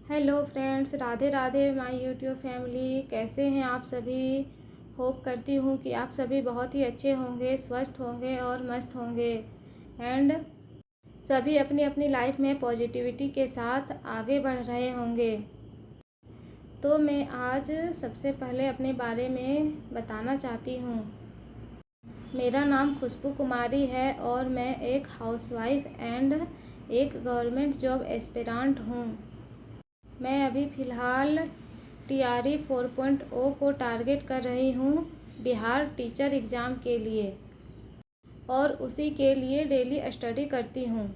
Hello friends, Radhe Radhe my YouTube family. कैसे हैं आप सभी? होप करती हूँ कि आप सभी बहुत ही अच्छे होंगे, स्वस्थ होंगे और मस्त होंगे एंड सभी अपनी अपनी लाइफ में पॉजिटिविटी के साथ आगे बढ़ रहे होंगे। तो मैं आज सबसे पहले अपने बारे में बताना चाहती हूँ। मेरा नाम खुशबू कुमारी है और मैं एक हाउसवाइफ एंड एक गवर्नमेंट जॉब एस्पिरेंट हूँ। मैं अभी फ़िलहाल TRE 4.0 को टारगेट कर रही हूँ बिहार टीचर एग्ज़ाम के लिए और उसी के लिए डेली स्टडी करती हूँ।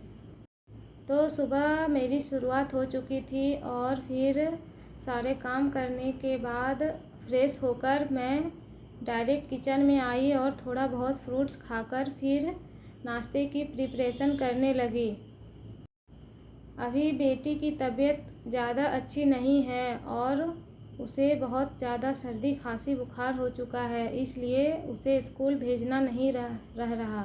तो सुबह मेरी शुरुआत हो चुकी थी और फिर सारे काम करने के बाद फ्रेश होकर मैं डायरेक्ट किचन में आई और थोड़ा बहुत फ्रूट्स खाकर फिर नाश्ते की प्रिपरेशन करने लगी। अभी बेटी की तबीयत ज़्यादा अच्छी नहीं है और उसे बहुत ज़्यादा सर्दी खांसी बुखार हो चुका है, इसलिए उसे स्कूल भेजना नहीं रह रहा,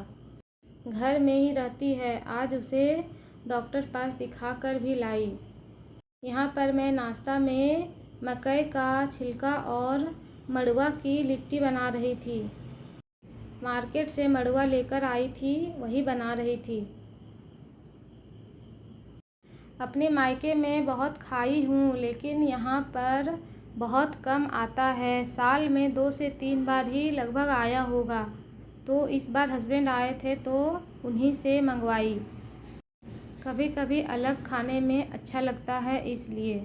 घर में ही रहती है। आज उसे डॉक्टर पास दिखा कर भी लाई। यहाँ पर मैं नाश्ता में मकई का छिलका और मड़ुआ की लिट्टी बना रही थी। मार्केट से मड़ुआ लेकर आई थी, वही बना रही थी। अपने मायके में बहुत खाई हूँ, लेकिन यहाँ पर बहुत कम आता है। साल में 2 से 3 बार ही लगभग आया होगा। तो इस बार हस्बैंड आए थे तो उन्हीं से मंगवाई। कभी कभी अलग खाने में अच्छा लगता है, इसलिए।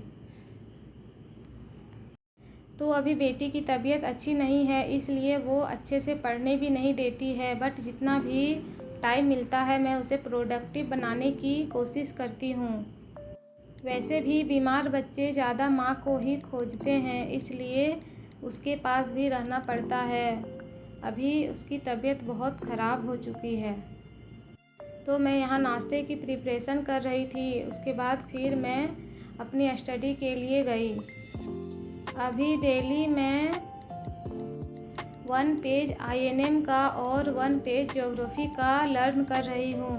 तो अभी बेटी की तबीयत अच्छी नहीं है, इसलिए वो अच्छे से पढ़ने भी नहीं देती है, बट जितना भी टाइम मिलता है मैं उसे प्रोडक्टिव बनाने की कोशिश करती हूँ। वैसे भी बीमार बच्चे ज़्यादा माँ को ही खोजते हैं, इसलिए उसके पास भी रहना पड़ता है। अभी उसकी तबीयत बहुत ख़राब हो चुकी है। तो मैं यहाँ नाश्ते की प्रिपरेशन कर रही थी। उसके बाद फिर मैं अपनी स्टडी के लिए गई। अभी डेली मैं 1 पेज INM का और 1 पेज ज्योग्राफी का लर्न कर रही हूँ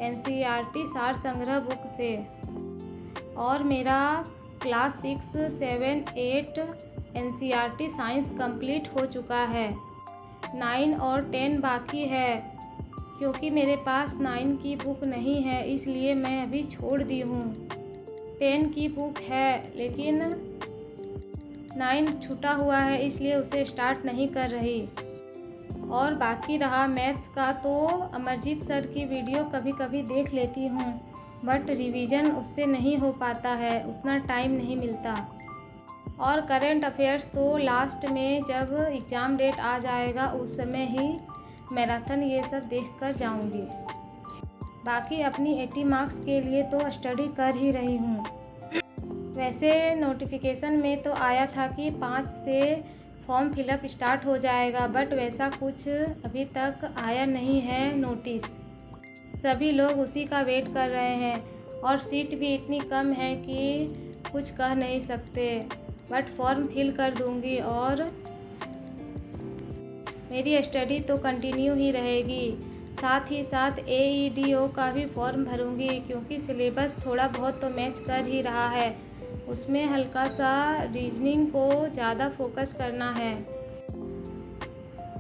NCERT सार संग्रह बुक से। और मेरा क्लास 6, 7, 8 NCERT साइंस कंप्लीट हो चुका है। 9 और 10 बाकी है। क्योंकि मेरे पास 9 की बुक नहीं है, इसलिए मैं अभी छोड़ दी हूँ। 10 की बुक है, लेकिन 9 छूटा हुआ है, इसलिए उसे स्टार्ट नहीं कर रही। और बाकी रहा मैथ्स का, तो अमरजीत सर की वीडियो कभी कभी देख लेती हूँ, बट रिवीजन उससे नहीं हो पाता है, उतना टाइम नहीं मिलता। और करंट अफेयर्स तो लास्ट में जब एग्ज़ाम डेट आ जाएगा उस समय ही मैराथन ये सब देख कर जाऊँगी। बाकी अपनी 80 मार्क्स के लिए तो स्टडी कर ही रही हूँ। वैसे नोटिफिकेशन में तो आया था कि 5 से फॉर्म फिलअप स्टार्ट हो जाएगा, बट वैसा कुछ अभी तक आया नहीं है नोटिस। सभी लोग उसी का वेट कर रहे हैं और सीट भी इतनी कम है कि कुछ कह नहीं सकते, बट फॉर्म फिल कर दूंगी और मेरी स्टडी तो कंटिन्यू ही रहेगी। साथ ही साथ AEDO का भी फॉर्म भरूंगी, क्योंकि सिलेबस थोड़ा बहुत तो मैच कर ही रहा है। उसमें हल्का सा रीजनिंग को ज़्यादा फोकस करना है।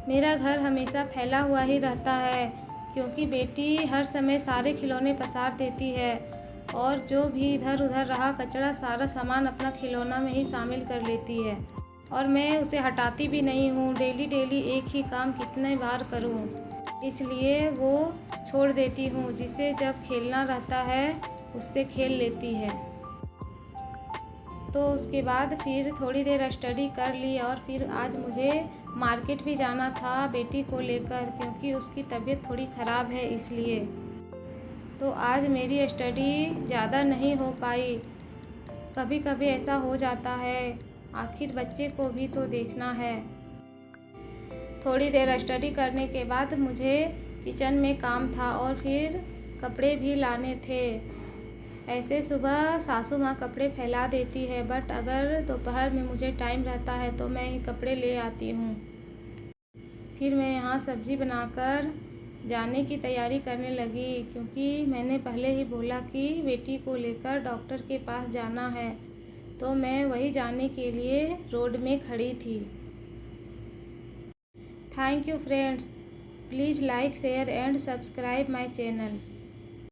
मेरा घर हमेशा फैला हुआ ही रहता है, क्योंकि बेटी हर समय सारे खिलौने पसार देती है और जो भी इधर उधर रहा कचरा सारा सामान अपना खिलौना में ही शामिल कर लेती है, और मैं उसे हटाती भी नहीं हूँ। डेली एक ही काम कितने बार करूँ, इसलिए वो छोड़ देती हूँ, जिसे जब खेलना रहता है उससे खेल लेती है। तो उसके बाद फिर थोड़ी देर स्टडी कर ली और फिर आज मुझे मार्केट भी जाना था बेटी को लेकर, क्योंकि उसकी तबीयत थोड़ी ख़राब है, इसलिए। तो आज मेरी स्टडी ज़्यादा नहीं हो पाई। कभी कभी ऐसा हो जाता है, आखिर बच्चे को भी तो देखना है। थोड़ी देर स्टडी करने के बाद मुझे किचन में काम था और फिर कपड़े भी लाने थे। ऐसे सुबह सासू माँ कपड़े फैला देती है, बट अगर दोपहर में मुझे टाइम रहता है तो मैं ही कपड़े ले आती हूँ। फिर मैं यहाँ सब्ज़ी बनाकर जाने की तैयारी करने लगी, क्योंकि मैंने पहले ही बोला कि बेटी को लेकर डॉक्टर के पास जाना है। तो मैं वही जाने के लिए रोड में खड़ी थी। Thank you friends, please like share and subscribe my channel.